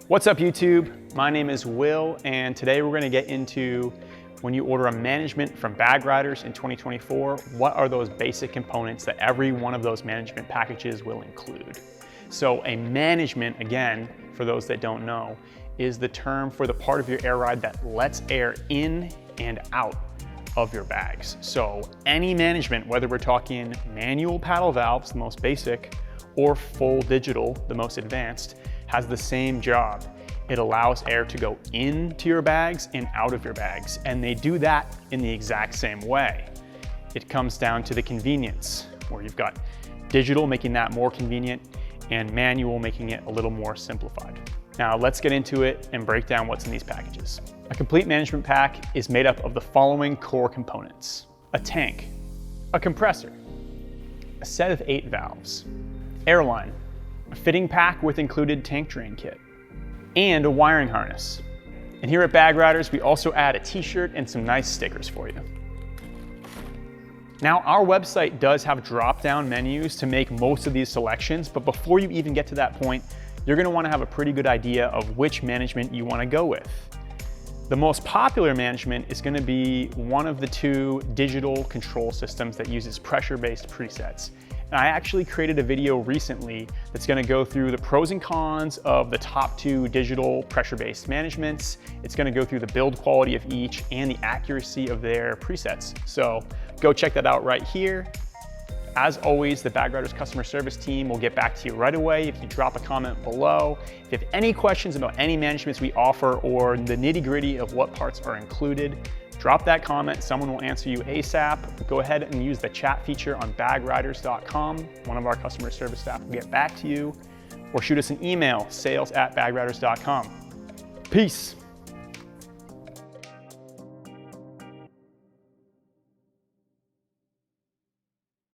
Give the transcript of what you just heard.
What's up YouTube? My name is Will, and today we're going to get into when you order a management from Bag Riders in 2024, what are those basic components that every one of those management packages will include? So a management, again, for those that don't know, is the term for the part of your air ride that lets air in and out of your bags. So any management, whether we're talking manual paddle valves, the most basic, or full digital, the most advanced, has the same job. It allows air to go into your bags and out of your bags, and they do that in the exact same way. It comes down to the convenience, where you've got digital making that more convenient and manual making it a little more simplified. Now let's get into it and break down what's in these packages. A complete management pack is made up of the following core components: a tank, a compressor, a set of 8 valves, airline, a fitting pack with included tank drain kit, and a wiring harness. And here at Bag Riders, we also add a t-shirt and some nice stickers for you. Now, our website does have drop-down menus to make most of these selections, but before you even get to that point, you're gonna wanna have a pretty good idea of which management you wanna go with. The most popular management is gonna be one of the 2 digital control systems that uses pressure-based presets. And I actually created a video recently that's gonna go through the pros and cons of the top 2 digital pressure-based managements. It's gonna go through the build quality of each and the accuracy of their presets. So go check that out right here. As always, the Bag Riders customer service team will get back to you right away if you drop a comment below. If you have any questions about any managements we offer or the nitty-gritty of what parts are included, drop that comment, someone will answer you ASAP. Go ahead and use the chat feature on bagriders.com. One of our customer service staff will get back to you, or shoot us an email, sales@bagriders.com. Peace.